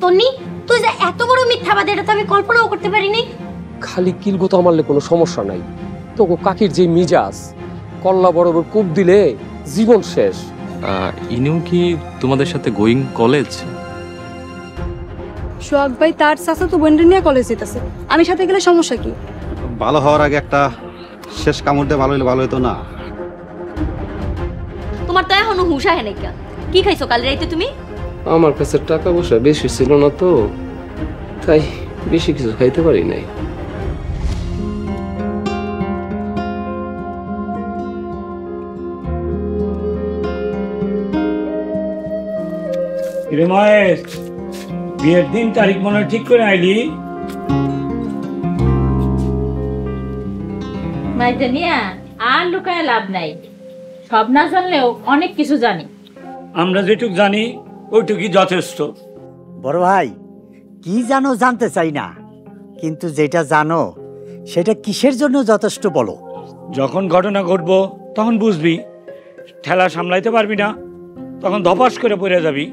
তন্নি, তুই যে এত বড় মিথ্যাবাদী এটা তো আমি কল্পনাও করতে পারিনি। খালি কিলগো তো আমারলে কোনো সমস্যা নাই, তোকে কাকির যে মিজাজ, কল্লা বরাবর কূপ দিলে জীবন শেষ। ইনু কি তোমাদের সাথে গোয়িং কলেজ? সোহাগ ভাই তার চাচাতো বোনটা নিয়ে কলেজ যেতেছে, আমি সাথে গেলে সমস্যা কি? ভালো হওয়ার আগে একটা শেষ কামড় দিয়ে ভালো হলে ভালো হতো না? তোমার তো এখনো হুঁশ আহে নাই। কি খাইছো কাল রাইতে তুমি? আমার কাছে টাকা পয়সা বেশি ছিল না তো, তাই বেশি কিছু খাইতে পারি নাই। মহেশ, বিয়ের দিন তারিখ মনে ঠিক করে আইলি? মাইজানিয়া, আর লুকায় লাভ নাই, সব না জানলেও অনেক কিছু জানি। আমরা যেটুক জানি ওইটুকুই যথেষ্ট। বড় ভাই, কি জানো জানতে চাই না, কিন্তু যেটা জানো সেটা কিসের জন্য যথেষ্ট বলো। যখন ঘটনা ঘটবো তখন বুঝবি, ঠেলা সামলাইতে পারবি না, তখন ধপাস করে পড়ে যাবি।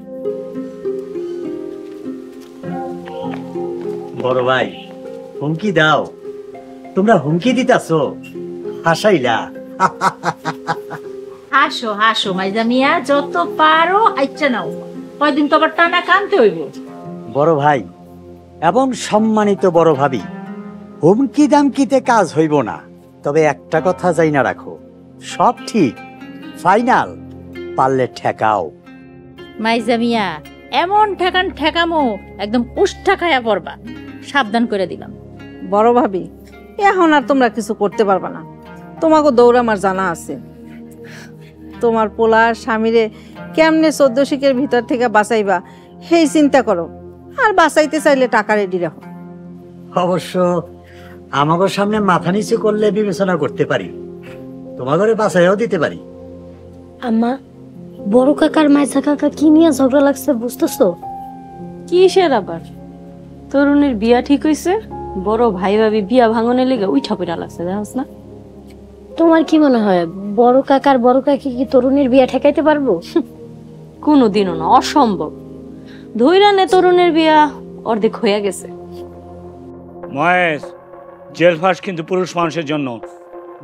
বড় ভাই, হুমকি দাও। তোমরা হুমকি দিতাছো, হাসাইলা। হাসো হাসো মাইজামিয়া, যত পারো আইচ্ছা নাও, কয়দিন তো আবার টানা কানতে হইব। বড় ভাই এবং সম্মানিত বড় ভাবি, হুমকি দামকিতে কাজ হইব না। তবে একটা কথা যাই না রাখো, সব ঠিক, ফাইনাল পারলে ঠেকাও। মাইজামিয়া, এমন ঠেকান ঠেকামো একদম উষ্ঠা খায়া পড়বা, সাবধান করে দিলাম। বড় ভাবি, এখন আর তোমরা কিছু করতে পারবা না, তোমাকে দৌড় আমার জানা আছে। তোমার পোলার স্বামীরে কেমনে 14 শিকের ভিতর থেকে বাঁচাইবা সেই চিন্তা করো, আর বাঁচাইতে চাইলে টাকা রেডি রাখো। অবশ্য আমাদের সামনে মাথা নিচু করলে বিবেচনা করতে পারি, তোমাদের বাঁচাইও দিতে পারি। আম্মা, বড় কাকার মাইজা কাকা কি নিয়ে ঝগড়া লাগছে বুঝতেছো? কিসের আবার? তরুণের বিয়া ঠিক হইছে, বড় ভাই ভাবি বিয়া ভাঙনের লেগে উঠা পড়া লাগছে, জানোস না? তোমার কি মনে হয় বড় কাকার বড় কাকি কি তরুণের বিয়া ঠেকাইতে পারবো? কোনোদিনও না, অসম্ভব। ধইরা নে, তরুণের বিয়া অর্ধেক হইয়া গেছে। মহেশ, জেল ফাঁস কিন্তু পুরুষ মানুষের জন্য।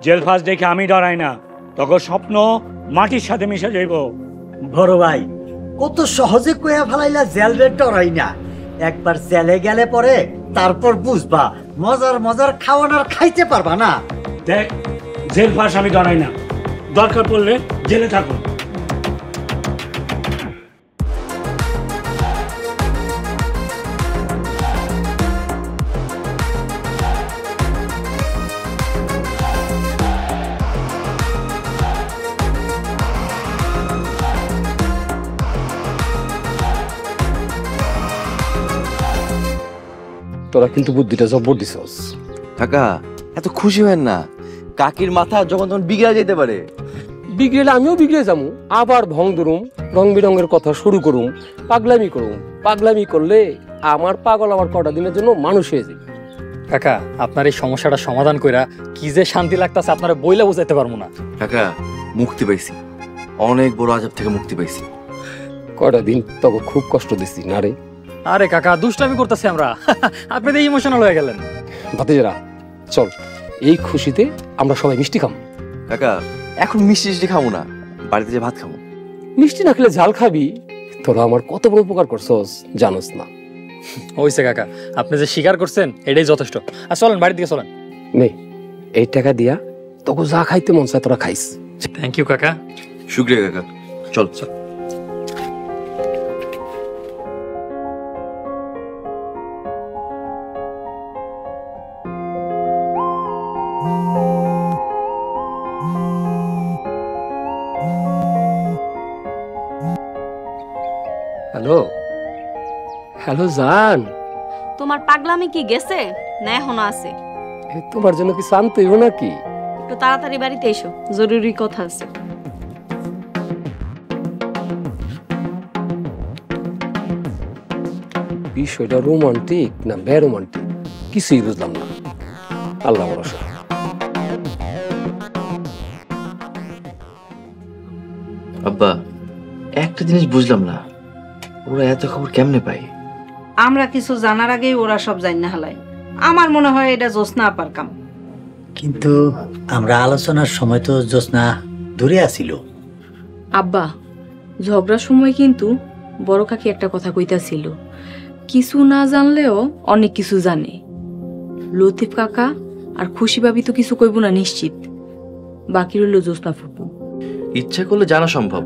জেল ফাঁস দেখে আমি ডরাই না, তখন স্বপ্ন মাটির সাথে মিশে যাইব। বড় ভাই, কত সহজে কইয়া ফেলাইলা জেল বেড ডরাই না। একবার জেলে গেলে পরে তারপর বুঝবা মজার মজার খাওয়ানোর খাইতে পারবা না। দেখ, জেল ফাঁস আমি ডরাই না, দরকার পড়লে জেলে থাকো। তোরা কিন্তু বুদ্ধিটা জব্বর দিছস। কাকা, এত খুশি হয় না, কাকির মাথা যখন তখন বিগড়ে যেতে পারে। বিগড়ে আমিও বিগড়ে যাবো, আবার ভং ধরুম, রং বেরঙের কথা শুরু করুম, পাগলামি করুম। পাগলামি করলে আমার পাগল আমার কটা দিনের জন্য মানুষ হয়ে যায়। কাকা, আপনার এই সমস্যাটা সমাধান কইরা কি যে শান্তি লাগতাছে আপনারা বইলা বুঝাইতে পারবো না। কাকা, মুক্তি পাইছি, অনেক বড় আজাব থেকে মুক্তি পাইছি। কটা দিন তোকে খুব কষ্ট দিচ্ছি না রে? আরে কাকা, দুষ্টামি করতেছি আমরা, আপনি তো ইমোশনাল হয়ে গেলেন। ভাতিজারা, চল এই খুশিতে আমরা সবাই মিষ্টি খাবো। কাকা, এখন মিষ্টি মিষ্টি খাবো না, বাড়িতে যে ভাত খাবো। মিষ্টি না খেলে ঝাল খাবি? তোরা আমার কত বড় উপকার করছস জানোস না। হইছে কাকা, আপনি যে স্বীকার করছেন এটাই যথেষ্ট। আর চলেন, বাড়ির দিকে চলেন। নে, এই টাকা দিয়া তোকে যা খাইতে মন চায় তোরা খাইস। থ্যাংক ইউ কাকা। শুক্রিয়া কাকা, চল চল। হ্যালো হ্যালো জান, তোমার পাগলামি কি গেছে না এখনো আছে? তোমার জন্য কি শান্ত হইব নাকি? একটু তাড়াতাড়ি বাড়িতে এসো, জরুরি কথা আছে। বিষয়টা রোমান্টিক না বেরোমান্টিক কিছুই বুঝলাম না। আল্লাহ ভরসা। আব্বা, একটা জিনিস বুঝলাম না, ওরা এত খবর কেমনে পায়? আমরা কিছু জানার আগেই ওরা সব জানি না হালায়। আমার মনে হয় এটা জ্যোৎস্না আপার কাম। কিন্তু আমরা আলোচনার সময় তো জ্যোৎস্না দূরে আসিল। আব্বা, ঝগড়ার সময় কিন্তু বড় কাকি একটা কথা কইতাছিল, কিছু না জানলেও অনেক কিছু জানে। লতিফ কাকা আর খুশি ভাবি তো কিছু কইব না নিশ্চিত, বাকি রইল জ্যোৎস্না ফুপু। ইচ্ছা করলে জানা সম্ভব।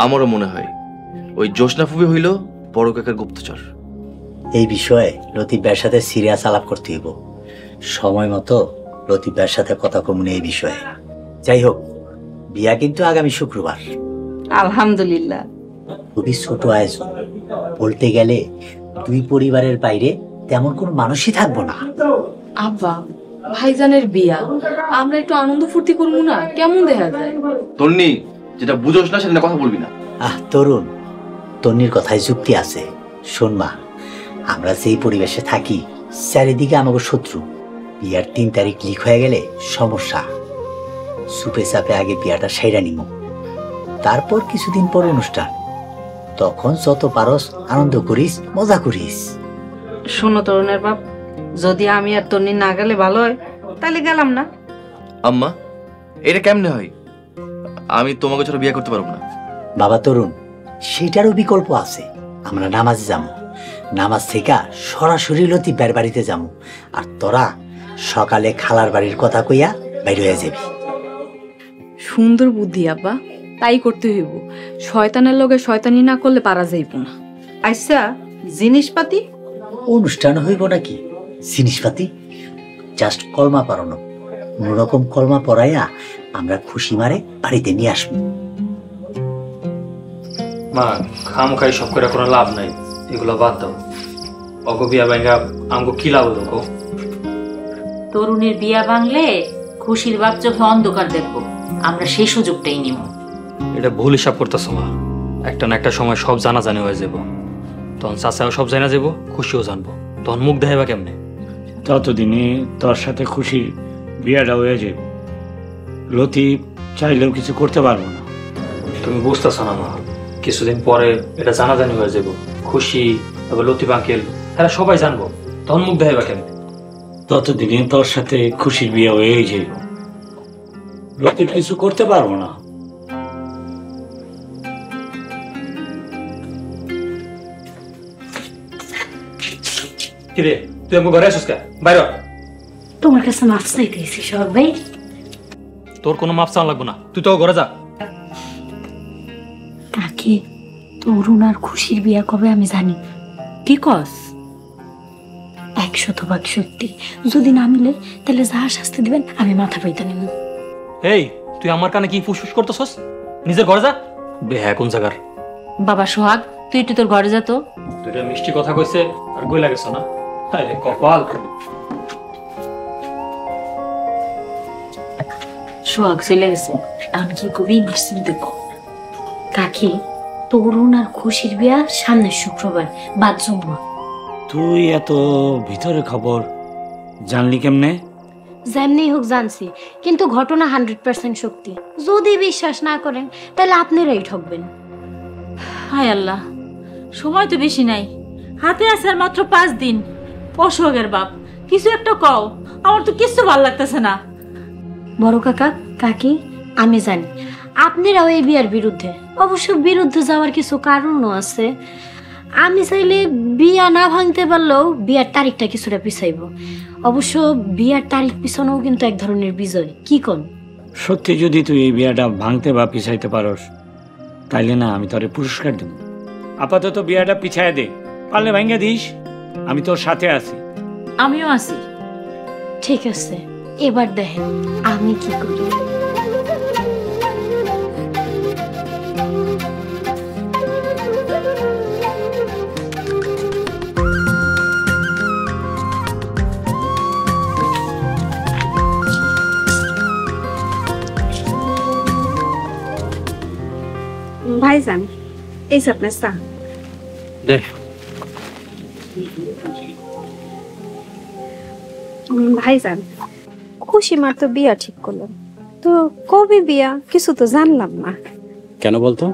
আমারও মনে হয় ওই জ্যোৎস্না ফুপি হইল বড় কাকার গুপ্তচর। এই বিষয়ে লতিফ ভাইয়ের সাথে সিরিয়াস আলাপ করতে হইব। সময় মতো লতিফ ভাইয়ের সাথে কথা কমুন এই বিষয়ে। যাই হোক, বিয়া কিন্তু আগামী শুক্রবার। আলহামদুলিল্লাহ। খুবই ছোট আয়োজন, বলতে গেলে দুই পরিবারের বাইরে তেমন কোনো মানুষই থাকবো না। আব্বা, ভাইজানের বিয়া, আমরা একটু আনন্দ ফুর্তি করবো না? কেমন দেখা যায়? তন্নি, যেটা বুঝোস না সেটা কথা বলবি না। তরুণ, তন্নির কথায় যুক্তি আছে। শোন মা, আমরা যেই পরিবেশে থাকি চারিদিকে আমাকে শত্রু। বিয়ার 3 তারিখ লিক হয়ে গেলে সমস্যা। সুপে চাপে আগে বিয়াটা সাইরা নিব, তারপর কিছুদিন পর অনুষ্ঠান। তখন যত পারস আনন্দ করিস, মজা করিস। শোনো তরুণের বাপ, যদি আমি আর তন্নি না গেলে ভালো হয়, তাহলে গেলাম না। আম্মা, এটা কেমনে হয়? আমি তোমাকে ছাড়া বিয়ে করতে পারবো না। বাবা তরুণ, সেটারও বিকল্প আছে। আমরা নামাজে যাবো, নামাজ থেকে সরাসরি লতিফ ভাইয়ের বাড়িতে যাবো, আর তোরা সকালে খালার বাড়ির কথা কইয়া বাইর হয়ে যাবি। সুন্দর বুদ্ধি আব্বা, তাই করতে হইব। শয়তানের লগে শয়তানি না করলে পারা যাইব না। আচ্ছা, জিনিসপাতি? অনুষ্ঠান হইব নাকি জিনিসপাতি? জাস্ট কলমা পড়ানো, কোনোরকম কলমা পড়াইয়া আমরা খুশি মারে বাড়িতে নিয়ে আসবো। মা, খামখাই সব করে কোনো লাভ নাই, এগুলো বাদ দাও। অগো বিয়া ভাঙ্গা আমগো কি লাভ হলো? তরুণের বিয়া ভাঙলে খুশির বাপ চোখে অন্ধকার দেখবো, আমরা সেই সুযোগটাই নিব। এটা ভুল হিসাব করতেছ মা। একটা না একটা সময় সব জানাজানি হয়ে যাব, তখন চাচাও সব জানা যাব, খুশিও জানবো, তখন মুখ দেখাইবা কেমনে? ততদিনে তোর সাথে খুশির বিয়াটা হয়ে যাবে। লতিফ চাইলেও কিছু করতে পারবো না। তুমি বুঝতেছ না মা, কিছুদিন পরে এটা জানাজানি হয়ে যাব, খুশি তারপর লতিফ আঙ্কেল তারা সবাই জানবো, তখন মুখ দেখাইবা কেমনে? ততদিনে তোর সাথে খুশির বিয়ে হয়েই যাইব। লতিফ কিছু করতে পারবো না। কিরে, তুই আমার ঘরে আসিস কে? বাইরে হ। তোমার কাছে মাফ চাইতেছি সোহাগ ভাই। তোর কোনো মাপ চাওয়া লাগবো না, তুই তো ঘরে যা। কাকি, তরুণ আর খুশির বিয়া কবে আমি জানি। কি কস? 100% সত্যি। যদি না মিলে তাহলে যা শাস্তি দিবেন আমি মাথা পাইতে নেব। এই, তুই আমার কানে কি ফুসফুস করতেছস? নিজের ঘরে যা। হ্যাঁ, কোন জায়গার? বাবা সোহাগ, তুই একটু তোর ঘরে যা তো। তুই মিষ্টি কথা কইছে আর গই লাগেছ না? আরে কপাল। সোহাগ চলে গেছে, এখন কি কবি নিশ্চিন্ত দেখো। কাকি, তরুণ আর খুশির বিয়া সামনের শুক্রবার, বাদ জমা। তুই এত ভিতরে খবর জানলি কেমনে? যেমনি হোক জানছি, কিন্তু ঘটনা 100% সত্যি। যদি বিশ্বাস না করেন তাহলে আপনারাই ঠকবেন। হায় আল্লাহ, সময় তো বেশি নাই, হাতে আছে আর মাত্র 5 দিন। অসুখের বাপ, কিছু একটা কও, আমার তো কিছু ভালো লাগতেছে না। বড় কাকা, কাকি, আমি জানি আপনারাও এই বিয়ার বিরুদ্ধে। অবশ্য বিরুদ্ধে যাওয়ার কিছু কারণও আছে। আমি চাইলে বিয়া না ভাঙতে পারলেও বিয়ার তারিখটা কিছুটা পিছাইব। অবশ্য বিয়ার তারিখ পিছানোও কিন্তু এক ধরনের বিজয়। কি কোন? সত্যি যদি তুই এই বিয়াটা ভাঙতে বা পিছাইতে পারস, তাইলে না আমি তোরে পুরস্কার দেব। আপাতত বিয়াটা পিছায় দে, পারলে ভাঙে দিস, আমি তোর সাথে আছি। আমিও আছি। ঠিক আছে, এবার দেখেন আমি কি করি। ভাইজান, এই যে আপনার চা। দেখ ভাইজান, খুশি মার তো বিয়া ঠিক করলো, তো কবে বিয়া কিছু তো জানলাম না। কেন বলতো?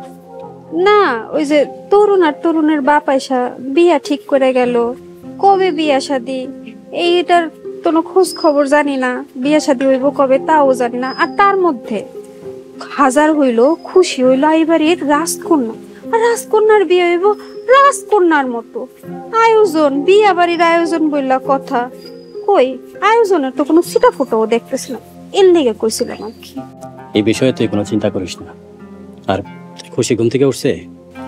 না ওই যে তরুণ আর তরুণের বাপ আইসা বিয়া ঠিক করে গেল, কবে বিয়া শাদি এইটার কোনো খোঁজ খবর জানি না, বিয়া শাদি হইব কবে তাও জানি না। আর তার মধ্যে হাজার হইল খুশি হইল এইবারের রাজকন্যা, আর রাজকন্যার বিয়ে হইব রাজকন্যার মতো আয়োজন, বিয়া বাড়ির আয়োজন বললা কথা, কই আয়োজনের তো কোনো ছিটা ফোটাও দেখতেছি না, এর লেগে কইছিলাম আর কি। এই বিষয়ে তুই কোনো চিন্তা করিস না। আর খুশি ঘুম থেকে উঠছে?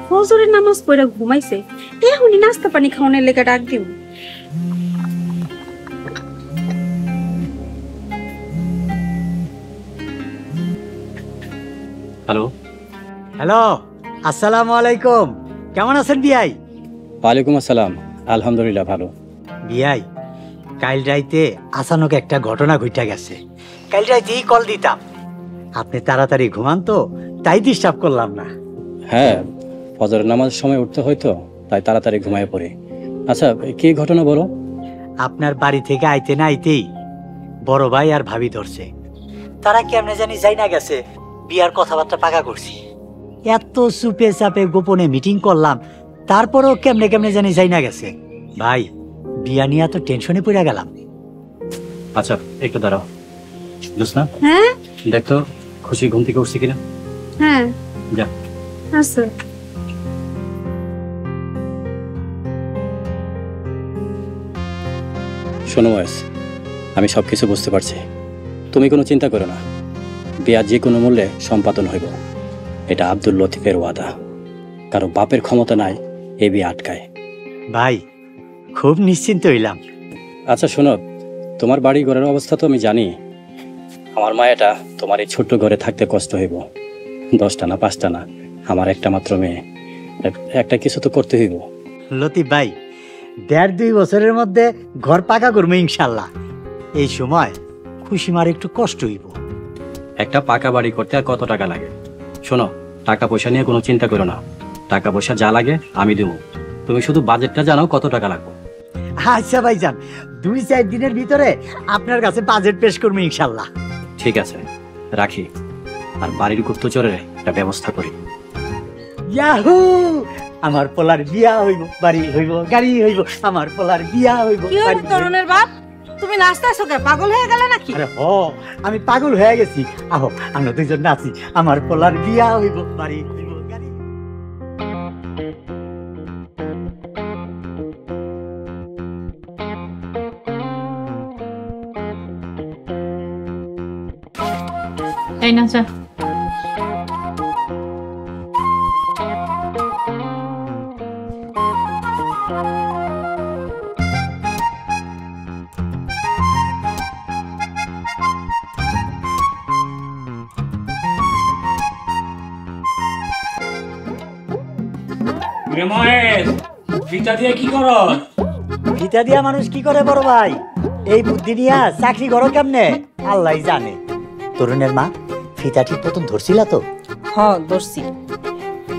ফজরের নামাজ পড়ে ঘুমাইছে, এখনই নাস্তা পানি খাওয়ানোর লেগে ডাক দিব। হ্যালো। হ্যালো, আসসালামু আলাইকুম। কেমন আছেন বিয়াই? ওয়ালাইকুম আসসালাম, আলহামদুলিল্লাহ ভালো। বিয়াই, কাল রাইতে আচানক একটা ঘটনা ঘটে গেছে। কাল রাইতেই কল দিতাম, আপনি তাড়াতাড়ি ঘুমান তো, তাই ডিস্টার্ব করলাম না। হ্যাঁ, ফজরের নামাজের সময় উঠতে হয়তো, তাই তাড়াতাড়ি ঘুমায় পড়ে। আচ্ছা, কি ঘটনা বলো? আপনার বাড়ি থেকে আইতে না আইতেই বড় ভাই আর ভাবি ধরছে। তারা কেমনে জানি যাই না গেছে, বিয়ার কথাবার্তা পাকা করছি। এত চুপে চাপে গোপনে মিটিং করলাম, তারপরেও কেমনে কেমনে জানি যাই না গেছে। ভাই, বিয়া নিয়ে তো টেনশনে পড়ে গেলাম। আচ্ছা একটু দাঁড়াও। জোসনা, হ্যাঁ দেখ তো খুশি ঘুম থেকে উঠছে কিনা। হ্যাঁ যা। আচ্ছা। শোনো ওয়াইস, আমি সব কিছু বুঝতে পারছি, তুমি কোনো চিন্তা করো না। বিয়া যে কোনো মূল্যে সম্পাদন হইব, এটা আব্দুল লতিফের ওয়াদা। কারো বাপের ক্ষমতা নাই এ বিয়ে আটকায়। ভাই, খুব নিশ্চিন্ত হইলাম। আচ্ছা শোনো, তোমার বাড়ি ঘরের অবস্থা তো আমি জানি। আমার মায়েটা তোমার এই ছোট্ট ঘরে থাকতে কষ্ট হইব। 10টা না 5টা না, আমার একটা মাত্র মেয়ে, একটা কিছু তো করতে হইব। লতিফ ভাই, 1.5-2 বছরের মধ্যে ঘর পাকা করবো ইনশাল্লাহ। এই সময় খুশি মার একটু কষ্ট হইব। একটা পাকা বাড়ি করতে আর কত টাকা লাগে? শোনো, টাকা পয়সা নিয়ে কোনো চিন্তা করো না, টাকা পয়সা যা লাগে আমি দেবো। তুমি শুধু বাজেটটা জানাও কত টাকা লাগবে। আচ্ছা ভাইজান, 2-4 দিনের ভিতরে আপনার কাছে বাজেট পেশ করবো ইনশাল্লাহ। ঠিক আছে, রাখি। আর বাড়ির গুপ্তচরের একটা ব্যবস্থা করি। ইয়াহু! আমার পোলার বিয়া হইব, বাড়ি হইব, গাড়ি হইব, আমার পোলার বিয়া হইব। কি হলো তরুণের বাপ, তুমি নাচতেছো কে? পাগল হয়ে গেলে নাকি? আরে হ, আমি পাগল হয়ে গেছি। আহো, আমরা দুইজন নাচি, আমার পোলার বিয়া হইব, বাড়ি হইব, গাড়ি। এই না চা। ফিতা দিয়ে কি করো? ফিতা দিয়া মানুষ কি করে বড় ভাই? এই বুদ্ধি দিয়া চাকরি করো কেমনে আল্লাহ জানে। তরুণের মা, ফিতা ঠিক মতন ধরছিল তো? হ্যাঁ ধরছি।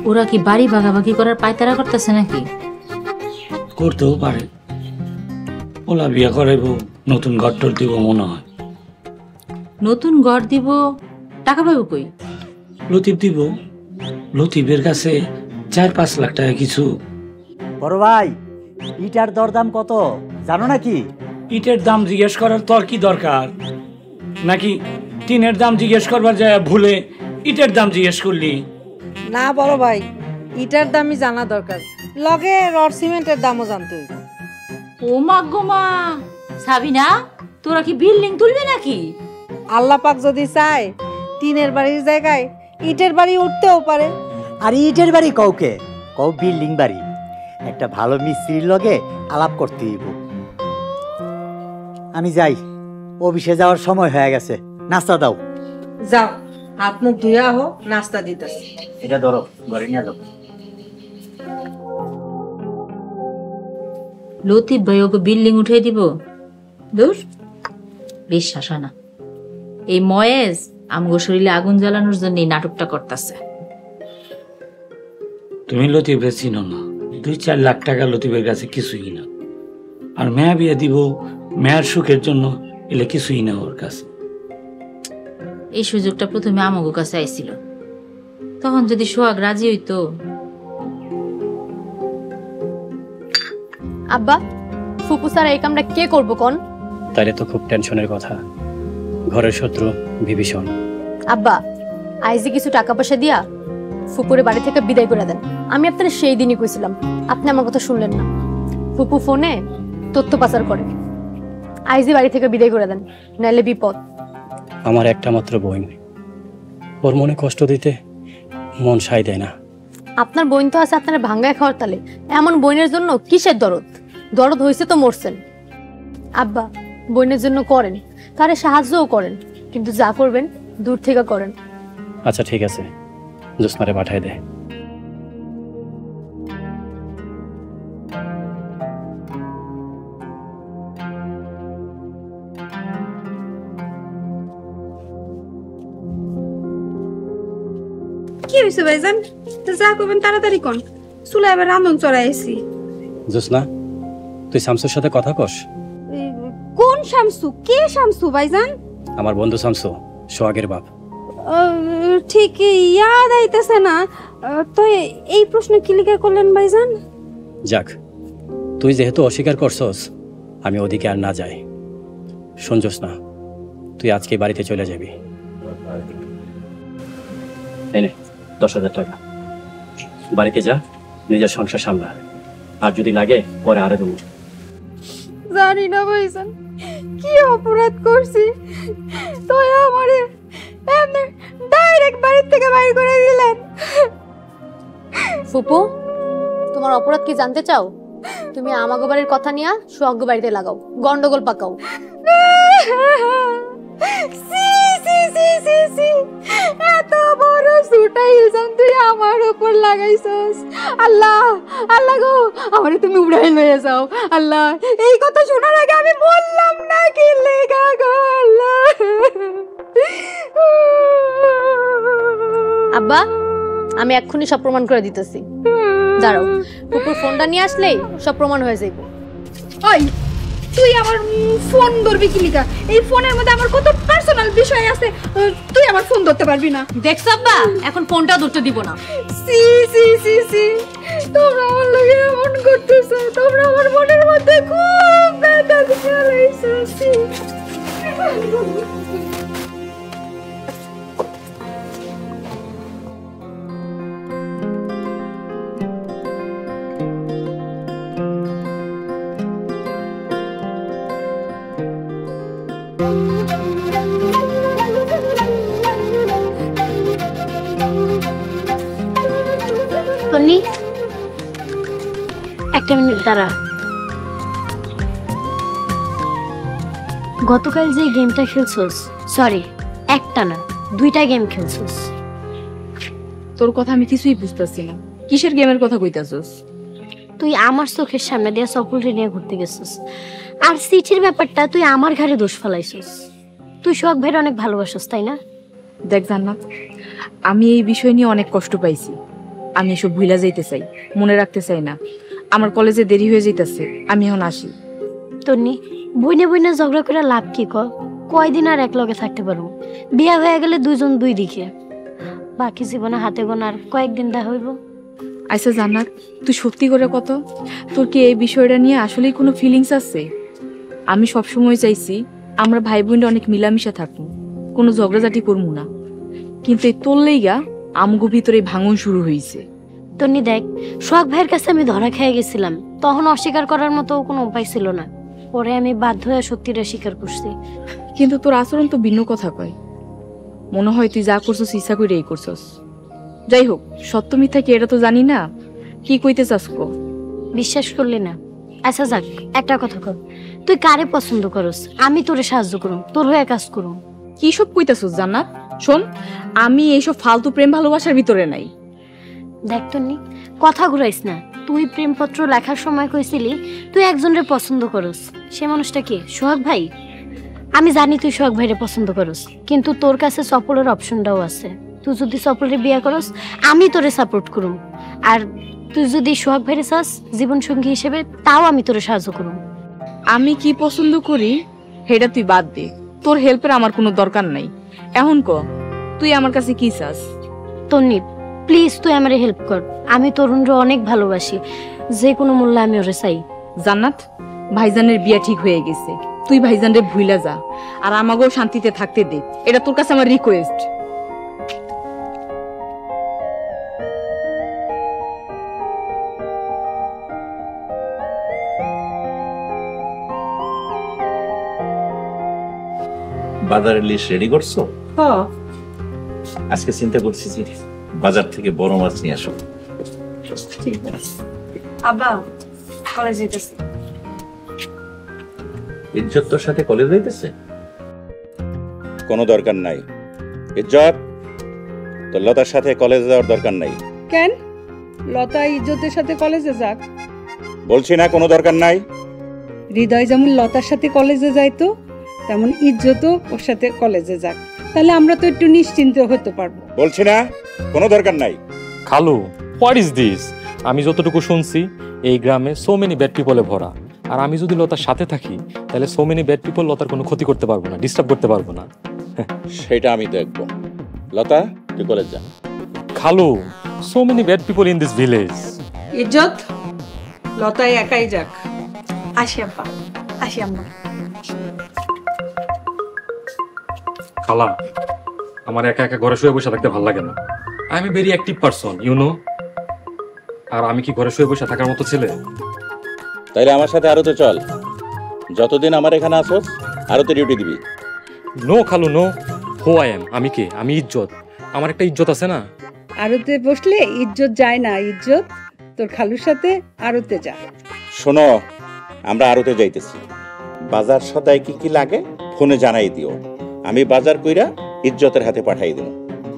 ওরা কি বাড়ি ভাগাভাগি করার পায়তারা করতেছে নাকি? করতেও পারে। ওলা বিয়া করাইব, নতুন ঘর টর দিব মনে হয়। নতুন ঘর দিব, টাকা পাবো কই? লতিফ দিব। লতিফের কাছে 4-5 লাখ টাকা কিছু। বড় ভাই, ইটার দরদাম কত জানো নাকি? ইটের দাম জিজ্ঞেস করার তোর কি দরকার? নাকি টিনের দাম জিজ্ঞেস করবার যায় ভুলে ইটের দাম জিজ্ঞেস করলি? না বড় ভাই, ইটার দামই জানা দরকার, লগে রড সিমেন্টের দামও জানতে হইব। ও মা গো মা, সাবিনা তোরা কি বিল্ডিং তুলবি নাকি? আল্লাহ পাক যদি চায়, টিনের বাড়ির জায়গায় ইটের বাড়ি উঠতেও পারে। আর ইটের বাড়ি কাউকে কও বিল্ডিং বাড়ি। একটা ভালো মিস্ত্রির লগে আলাপ করতে হইব। আমি যাই, অফিসে যাওয়ার সময় হয়ে গেছে। নাস্তা দাও। যাও, হাত মুখ ধুইয়া হো, নাস্তা দিতেছি। এটা ধরো, ঘরে নিয়ে যাও। লতিফ ভাই ওকে বিল্ডিং উঠে দিব? দূর, বিশ্বাস হয় না। এই ময়েজ আমগো শরীরে আগুন জ্বালানোর জন্য এই নাটকটা করতেছে। তুমি লতিফের চিনো না। 2-4 লাখ টাকা লতিফের কাছে কিছুই না। আর মেয়া বিয়ে দিব, মেয়ার সুখের জন্য এলে কিছুই না ওর কাছে। এই সুযোগটা প্রথমে আমগো কাছে আইছিল, তখন যদি সোহাগ রাজি হইতো। আব্বা, ফুপু স্যার এই কামটা কে করবো কোন? তাইলে তো খুব টেনশনের কথা। ঘরের শত্রু বিভীষণ। আব্বা, আইজি কিছু টাকা পয়সা দিয়া ফুপুরে বাড়ি থেকে বিদায় করে দেন। আমি আপনার সেই দিনই কইছিলাম, আপনি আমার কথা শুনলেন না। ফুপু ফোনে তথ্য পাচার করে। আইজি বাড়ি থেকে বিদায় করে দেন, নাইলে বিপদ। আমার একটা মাত্র বোন, ওর মনে কষ্ট দিতে মন সায় দেয় না। আপনার বোন তো আছে আপনার ভাঙ্গায় খাওয়ার তালে, এমন বোনের জন্য কিসের দরদ? দরদ হয়েছে তো মরছেন। আব্বা, বোনের জন্য করেন, তারে সাহায্যও করেন, কিন্তু যা করবেন দূর থেকে করেন। আচ্ছা ঠিক আছে, জোসনারে পাঠায় দে। কি হয়েছে ভাইজান? তো যা করবেন তাড়াতাড়ি কোন, চুলা এবার রান্ধন চড়াইছি। জোসনা, তুই শামসুর সাথে কথা কস? কোন শামসু? কে শামসু ভাইজান? আমার বন্ধু শামসু, সোহাগের বাপ। ঠিক ইয়াদ আইতেছে না। তো এই প্রশ্ন কি লিখে করলেন ভাইজান? যাক, তুই যেহেতু অস্বীকার করছস, আমি ওদিকে আর না যাই। শোন জোসনা, তুই আজকে বাড়িতে চলে যাবি। এই নে 10,000 টাকা, বাড়িতে যা, নিজের সংসার সামলা। আর যদি লাগে পরে আরো দেবো। জানি না ভাইজান কি অপরাধ করছি, তো আমারে এমনি ডাইরেক্ট বাড়ি থেকে বাইরে করে দিলেন। ফুপু, তোমার অপরাধ কি জানতে চাও? তুমি আমাগো বাড়ির কথা নিয়ে সোহাগ বাড়িতে লাগাও, গন্ডগোল পাকাও। এত বড় সুটা ইলজাম তুই আমার উপর লাগাইছস। আল্লাহ, আল্লাহ গো, আমারে তুমি উড়াই লয়ে যাও। আল্লাহ, এই কথা শোনার আগে আমি বললাম না কি লেগা গো আল্লাহ। আব্বা, আমি এক্ষুনি সব প্রমাণ করে দিতেছি। দাঁড়াও, ফুপুর ফোনটা নিয়ে আসলেই সব প্রমাণ হয়ে যাইব। ওই, তুই আমার ফোন ধরবি কি লিগা? এই ফোনের মধ্যে আমার কত পার্সোনাল বিষয় আছে, তুই আমার ফোন ধরতে পারবি না। দেখছ আব্বা, এখন ফোনটাও ধরতে দিব না। সি সি সি সি, তোমরা আমার লগে এমন করতেছো, তোমরা আমার মনের মধ্যে খুব ব্যথা ফেলাইছো। সি তন্নি, একটা মিনিট দাঁড়া। গতকাল যে গেমটা খেলছস, সরি একটা না 2টা গেম খেলছস। তোর কথা আমি কিছুই বুঝতেছি না, কিসের গেমের কথা কইতাছস? তুই আমার চোখের সামনে দিয়ে সপুলরে নিয়ে ঘুরতে গেছিস, আর সিটির ব্যাপারটা তুই আমার ঘাড়ে দোষ ফেলাইছিস। তুই সোহাগ ভাইয়ের অনেক ভালোবাসিস, তাই না? দেখ জান্নাত, আমি এই বিষয় নিয়ে অনেক কষ্ট পাইছি। আমি এসব ভুলা যাইতে চাই, মনে রাখতে চাই না। আমার কলেজে দেরি হয়ে যাইতেছে, আমি এখন আসি। তন্নি, বইনে বইনে ঝগড়া করে লাভ কি? কয়দিন আর এক লগে থাকতে পারবো? বিয়া হয়ে গেলে দুজন দুই দিকে, বাকি জীবনে হাতে গোনার কয়েকদিন দেখা হইব। আচ্ছা জান্নাত, তুই সত্যি করে কত, তোর কি এই বিষয়টা নিয়ে আসলেই কোনো ফিলিংস আছে? আমি সবসময় চাইছি আমরা ভাই বোনরা অনেক মিলামিশা থাকবো, কোনো ঝগড়াঝাটি করবো না, কিন্তু এই তোর লেগা আমগো ভিতরে ভাঙন শুরু হয়েছে। তন্নি দেখ, সোহাগ ভাইয়ের কাছে আমি ধরা খেয়ে গেছিলাম, তখন অস্বীকার করার মতো কোনো উপায় ছিল না। পরে আমি বাধ্য হয়ে সত্যিটা স্বীকার করছি। কিন্তু তোর আচরণ তো ভিন্ন কথা কয়, মনে হয় তুই যা করছস ইচ্ছা করে এই করছস। যাই হোক, সত্য মিথ্যা কি এটা তো জানি না, কি কইতে চাস কো? বিশ্বাস করলি না? আচ্ছা যাক, একটা কথা কর, তুই কারে পছন্দ করস? আমি তোরে সাহায্য করুম, তোর হয়ে কাজ করুম। কি সব কইতাছস জান্নাত? শোন, আমি এইসব ফালতু প্রেম ভালোবাসার ভিতরে নাই। দেখ তন্নি, কথা ঘুরাইস না। তুই প্রেমপত্র লেখার সময় কইছিলি তুই একজনের পছন্দ করস, সে মানুষটা কি? সোহাগ ভাই। আমি জানি তুই সোহাগ ভাইরে পছন্দ করস, কিন্তু তোর কাছে সফলের অপশনটাও আছে। তুই যদি সফলের বিয়ে করস, আমি তোরে সাপোর্ট করুম, আর তুই যদি সোহাগ ভাইরে চাস জীবন সঙ্গী হিসেবে, তাও আমি তোরে সাহায্য করুম। আমি কি পছন্দ করি সেটা তুই বাদ দে, তোর হেল্পের আমার কোনো দরকার নাই। এখন ক, তুই আমার কাছে কি চাস? তন্নি, প্লিজ তুই আমারে হেল্প কর। আমি তরুণরে অনেক ভালোবাসি, যে কোনো মূল্যে আমি ওরে চাই। জান্নাত, ভাইজানের বিয়া ঠিক হয়ে গেছে, তুই ভাইজানরে ভুইলা যা আর আমাকেও শান্তিতে থাকতে দে, এটা তোর কাছে আমার রিকোয়েস্ট। বাজারের লিস্ট রেডি করছো? হ্যাঁ। আজকে চিন্তা করছি যে বাজার থেকে বড় মাছ নিয়ে আসো। ঠিক আছে। আব্বা কলেজ যেতেছি। ইজ্জত তোর সাথে কলেজ যাইতেছে? কোনো দরকার নাই। ইজ্জত, তোর লতার সাথে কলেজে যাওয়ার দরকার নাই। কেন লতা ইজ্জতের সাথে কলেজে যাক? বলছি না কোনো দরকার নাই। হৃদয় যেমন লতার সাথে কলেজে যাইতো, তেমন ইজ্জতও ওর সাথে কলেজে যাক, তাহলে আমরা তো একটু নিশ্চিন্ত হতে পারবো। বলছি না কোনো দরকার নাই। খালু, হোয়াট ইজ দিস? আমি যতটুকু শুনছি এই গ্রামে সো মেনি ব্যাড পিপলে ভরা, আর আমি যদি লতার সাথে থাকি তাহলে সো মেনি ব্যাড পিপল লতার কোনো ক্ষতি করতে পারবো না, ডিস্টার্ব করতে পারবো না। সেটা আমি দেখবো। লতা, তুই কলেজ যা। খালু, so many bad people in this village. ইজ্জত, লতাই একাই যাক। আসি আব্বা, আসি আম্মা। খালা, আমার একা একা ঘরে শুয়ে বসে থাকতে ভালো লাগে না। I am a very active person, you know. আর আমি কি ঘরে শুয়ে বসে থাকার মতো ছেলে? তাইলে আমার সাথে আরতে চল। যতদিন আমার এখানে আসোস আরতে ডিউটি দিবি। নো খালু, নো। Who I am? আমি কে? আমি ইজ্জত। আমার একটা ইজ্জত আছে না। আরতে বসলে ইজ্জত যায় না। ইজ্জত তোর খালুর সাথে আরতে যা। শোনো, আমরা আরতে যাইতেছি। বাজার সদাই কি কি লাগে ফোনে জানাই দিও। আমি বাজার কইরা ইজ্জতের হাতে পাঠাই দেব।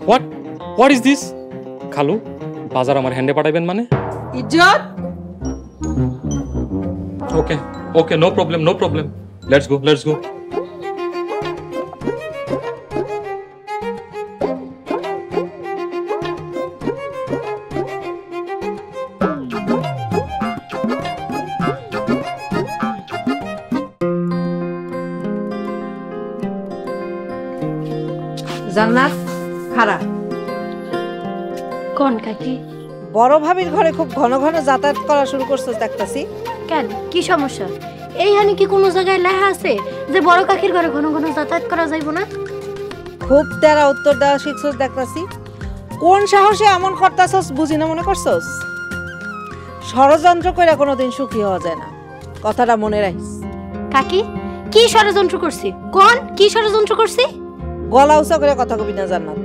What is this? খালু, বাজার আমার হ্যান্ডে পাঠাইবেন মানে? ইজ্জত। Okay okay, no problem, no problem. Let's go, let's go. Jannat, খারা কোন কাকি? বড় ভাবির ঘরে খুব ঘন ঘন যাতায়াত করা শুরু করছিস দেখতাছি। কেন, কি সমস্যা? এইখানে কি কোনো জায়গায় লেখা আছে যে বড় কাকির ঘরে ঘন ঘন যাতায়াত করা যাইব না? খুব তেরা উত্তর দেওয়া শিখছস দেখতাছি। কোন সাহসে এমন করতাছস বুঝি না মনে করছস? ষড়যন্ত্র কইরা কোনোদিন সুখী হওয়া যায় না, কথাটা মনে রাখিস। কাকি, কি ষড়যন্ত্র করছি? কোন কি ষড়যন্ত্র করছি? গলা উঁচা করে কথা কবি না জান্নাত।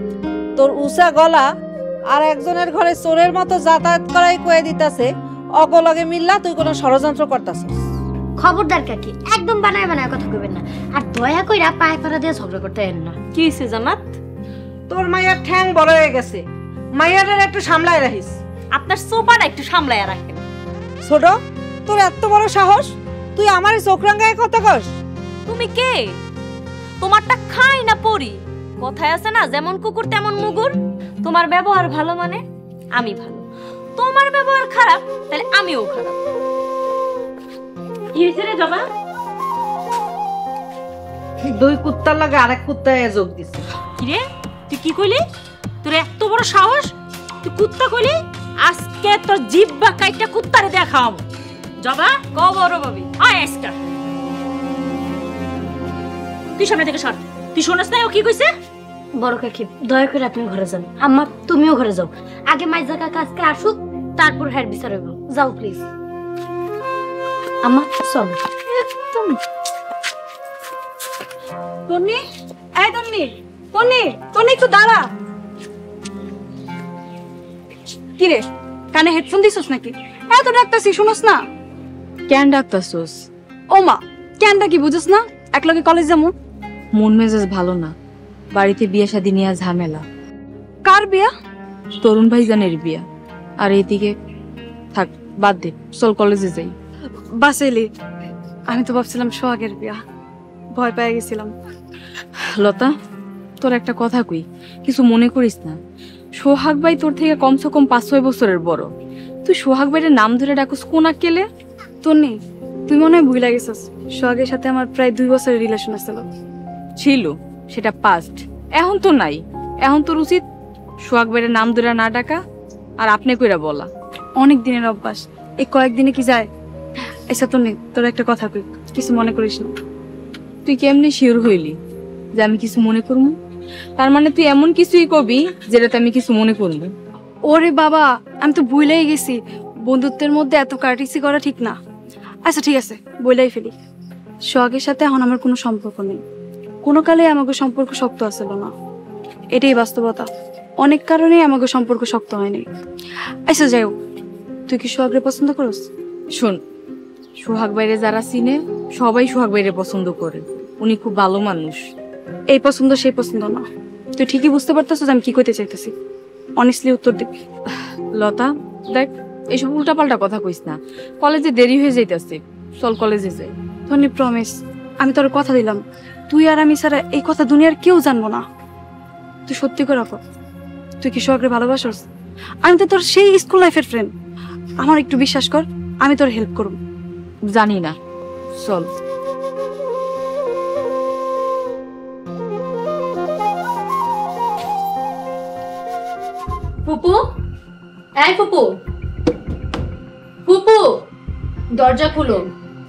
তোর উঁচা গলা আর একজনের ঘরে চোরের মতো যাতায়াত করাই কয়ে দিতাছে, অগলগে মিল্লা তুই কোনো ষড়যন্ত্র করতাছস। খবরদার কাকি, একদম বানায় বানায় কথা কইবেন না, আর দয়া কইরা পায়ে পাড়া দিয়ে ঝগড়া করতে এন না। কি হইছে জান্নাত? তোর মাইয়ার ঠ্যাং বড় হয়ে গেছে, মাইয়ারের একটু সামলায় রাখিস। আপনার সোফাটা একটু সামলায় রাখেন। ছোট, তোর এত বড় সাহস, তুই আমারে চোখ রাঙায় কথা কস? তুমি কে? তোমারটা খাই না পড়ি। কথায় আছে না, যেমন কুকুর তেমন মুগুর। তোমার ব্যবহার ভালো মানে আমি ভালো, তোমার ব্যবহার খারাপ তাহলে আমিও খারাপ। কি হয়েছে রে জবা? দুই কুত্তার লাগে আরেক কুত্তায় যোগ দিছে। কিরে, তুই কি কইলি? তোর এত বড় সাহস, তুই কুত্তা কইলি? আজকে তোর জিহ্বা কাইটা কুত্তারে দেখাম। জবা, ক বড় ভাবি, আয় আজকে। তুই সামনে থেকে সর। তুই শোনাস না ও কি কইছে? বড় কাকি, দয়া করে আপনি ঘরে যান। আম্মা, তুমিও ঘরে যাও। আগে মাইজা কাকা আজকে আসুক, তারপর হ্যার বিচার হইব। যাও প্লিজ। আম্মা চল। একদম তন্নি, এই তন্নি, তন্নি, তন্নি একটু দাঁড়া। কি রে, কানে হেডফোন দিছস নাকি? এত ডাকতাছি শুনস না? কেন ডাকতাছস? ও মা, কেন ডাকি বুঝছ না? একলগে কলেজ যামু। মন মেজাজ ভালো না, বাড়িতে বিয়ে শাদী নিয়ে ঝামেলা। কার বিয়া? তরুণ ভাইজানের বিয়া। আর এইদিকে থাক, বাদ দে, চল কলেজে যাই। বাসেলি, আমি তো ভাবছিলাম সোহাগের বিয়া, ভয় পেয়ে গেছিলাম। লতা, তোর একটা কথা কই, কিছু মনে করিস না। সোহাগ ভাই তোর থেকে কমসে কম 5-6 বছরের বড়। তুই সোহাগ ভাইয়ের নাম ধরে ডাকুস কোন আক্কেলে? তন্নি, তুই মনে হয় ভুলে গেছিস, সোহাগের সাথে আমার প্রায় 2 বছরের রিলেশন ছিল, সেটা পাস্ট। এখন তো নাই। এখন তোর উচিত সোহাগ ভাইয়ের নাম ধরে না ডাকা, আর আপনি কইরা বলা। অনেক দিনের অভ্যাস, এই কয়েকদিনে কি যায়? এসা তো নেই, তোর একটা কথা কই, কিছু মনে করিস না। তুই কেমনে শিওর হইলি যে আমি কিছু মনে করবো? তার মানে তুই এমন কিছুই কবি যেটাতে আমি কিছু মনে করবো? ওরে বাবা, আমি তো ভুলেই গেছি, বন্ধুত্বের মধ্যে এত কার্টিসি করা ঠিক না। আচ্ছা ঠিক আছে, বইলাই ফেলি। সোহাগের সাথে এখন আমার কোনো সম্পর্ক নেই, কোনো কালে আমাকে সম্পর্ক শক্ত আসলো না, এটাই বাস্তবতা। অনেক কারণেই আমাকে সম্পর্ক শক্ত হয়নি। আচ্ছা যাই হোক, তুই কি সোহাগরে পছন্দ করিস? শোন, সোহাগ বাইরে যারা চিনে সবাই সোহাগ বাইরে পছন্দ করে, উনি খুব ভালো মানুষ। এই পছন্দ সেই পছন্দ না, তুই ঠিকই বুঝতে পারতেছিস আমি কি কইতে চাইতেছি। অনেস্টলি উত্তর দিবি। লতা দেখ, এইসব উল্টাপাল্টা কথা কইস না, কলেজে দেরি হয়ে যাইতেছে, চল কলেজে যাই। ধনী প্রমিস, আমি তোর কথা দিলাম, তুই আর আমি ছাড়া এই কথা দুনিয়ার কেউ জানবো না। তুই সত্যি করে রাখো, তুই কি সোহাগরে ভালোবাসস? আমি তো তোর সেই স্কুল লাইফের ফ্রেন্ড, আমার একটু বিশ্বাস কর, আমি তোর হেল্প করব। জানি না, চল। ফুপু, এই ফুপু, ফুপু দরজা খুলো।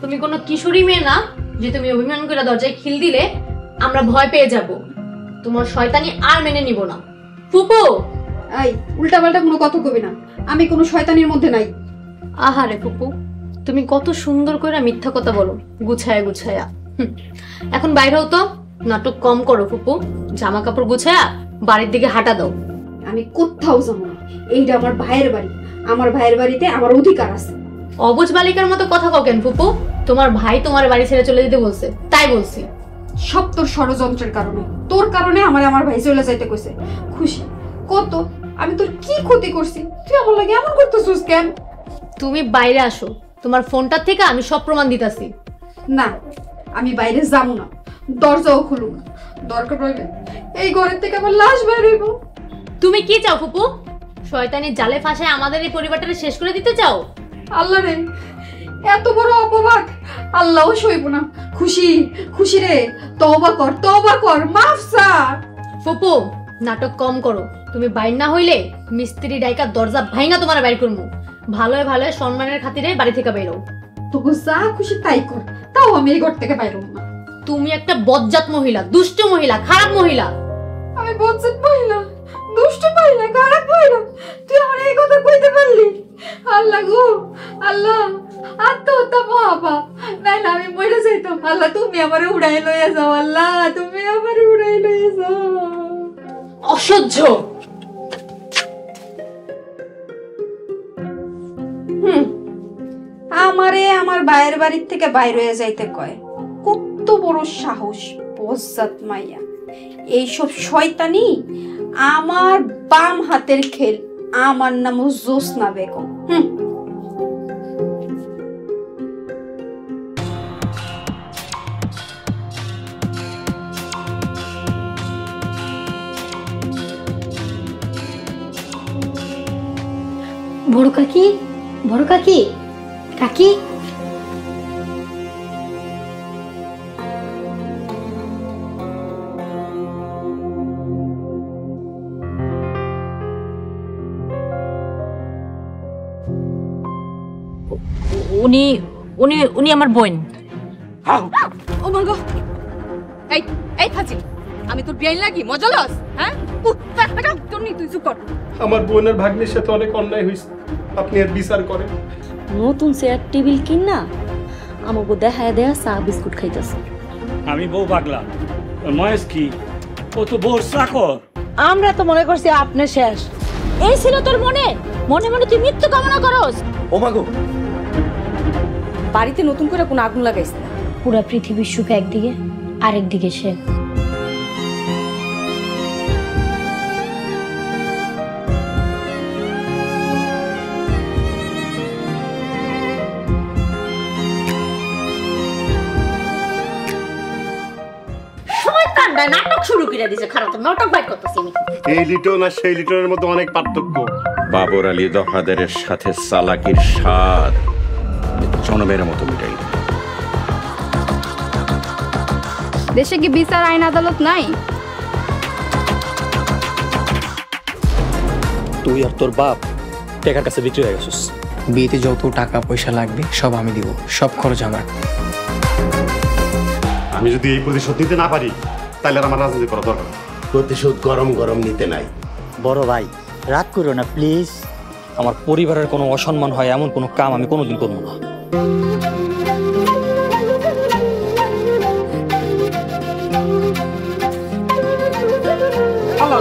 তুমি কোনো কিশোরী মেয়ে না যে তুমি অভিমান করে দরজায় খিল দিলে আমরা ভয় পেয়ে যাব। তোমার শয়তানি আর মেনে নিব না। ফুপু, এই উল্টাপাল্টা কোনো কথা কবি না, আমি কোনো শয়তানির মধ্যে নাই। আহারে ফুপু, তুমি কত সুন্দর করে মিথ্যা কথা বলো গুছায়া গুছায়া। এখন বাইরে হও তো, নাটক কম করো ফুপু, জামা কাপড় গুছায়া বাড়ির দিকে হাঁটা দাও। আমি কোথাও যাবো না, এইটা আমার ভাইয়ের বাড়ি, আমার ভাইয়ের বাড়িতে আমার অধিকার আছে। অবুঝ বালিকার মতো কথা কও কেন ফুপু? তোমার ভাই তোমার বাড়ি ছেড়ে চলে যেতে বলছে, তাই বলছি। সব তোর ষড়যন্ত্রের কারণে, তোর কারণে আমার ভাই চলে যাইতে কইছে। খুশি কত, আমি তোর কি ক্ষতি করছি? তুই আমার লাগে এমন করতেছিস কেন? তুমি বাইরে আসো, তোমার ফোনটা থেকে আমি সব প্রমাণ দিতাছি। না, আমি বাইরে যাবো না, দরজাও খুলুক না, দরকার পড়বে এই ঘরের থেকে আমার লাশ বের হইব। তুমি কি চাও ফুপু? শয়তানি জালে ফাঁসায় আমাদের এই পরিবারটা শেষ করে দিতে চাও? আল্লাহ রে, এত বড় অপবাদ আল্লাহও সইব না। খুশি খুশি রে, তওবা কর, মাফ চা। ফুপু নাটক কম করো, তুমি বাইর না হইলে মিস্ত্রি ডাইকা দরজা ভাঙা তোমার বাইর করবো। ভালোয় ভালোয় সম্মানের খাতিরে বাড়ি থেকে বেরো। তোকে যা খুশি তাই কর, তাও আমি এই ঘর থেকে বাইর হব না। তুমি একটা বজ্জাত মহিলা, দুষ্ট মহিলা, খারাপ মহিলা। আমি বজ্জাত মহিলা, দুষ্ট মহিলা, খারাপ মহিলা? তুই আমার এই কথা কইতে পারলি? আল্লাহ গো আল্লাহ, আত্মহত্যা মহাপাপ, নাইলে আমি মরে যাইতাম। আল্লাহ তুমি আমারে উড়াই লইয়া যাও, আল্লাহ তুমি আমারে উড়াই লইয়া যাও। অসহ্য। আমারে আমার ভাইয়ের বাড়ির থেকে বাইর হয়ে যাইতে কয়, কত বড় সাহস! বজ্জাত মাইয়া, এইসব শয়তানি আমার বাম হাতের খেল। আমার নাম জোসনা বেগম। বড় কাকি, বড় কাকি, কাকি, উনি উনি উনি আমার বোন। ও মা গো, এই এই ফাজিল, আমি তোর বিয়াইন লাগি মজা লস? হ্যাঁ, কুত্তা বেটা, তোর নি তুই চুপ কর। আমার বোনের ভাগ্নের সাথে অনেক অন্যায় হয়েছে, আপনি এর বিচার করেন। নতুন চেয়ার টেবিল কিন না আমাকে দেখায় দেয়া চা বিস্কুট খাইতেছে। আমি বউ পাগলা, মহেশ কি ও তো বউর চাকর। আমরা তো মনে করছি আপনি শেষ। এই ছিল তোর মনে? মনে মনে তুই মৃত্যু কামনা করস? ও মা গো, বাড়িতে নতুন করে কোনো আগুন লাগাইছ না? পুরা পৃথিবীর সুখ একদিকে, আরেকদিকে সে। নাটক শুরু করে দিছে, খারাপ নাটক বাইর করতেছি আমি। এই লিটন আর সেই লিটনের মধ্যে অনেক পার্থক্য। বাবর আলী দফাদারের সাথে চালাকির স্বাদ জনমের মতো মিটাই। দেশে কি বিচার আইন আদালত নাই? তুই আর তোর বাপ টাকার কাছে বিক্রি হয়ে গেছিস। বিয়েতে যত টাকা পয়সা লাগবে সব আমি দিব, সব খরচ আমার। আমি যদি এই প্রতিশোধ নিতে না পারি তাহলে আর আমার রাজনীতি করা দরকার। প্রতিশোধ গরম গরম নিতে নাই। বড় ভাই রাগ করো না প্লিজ। আমার পরিবারের কোনো অসম্মান হয় এমন কোনো কাম আমি কোনোদিন করবো না। আল্লাহ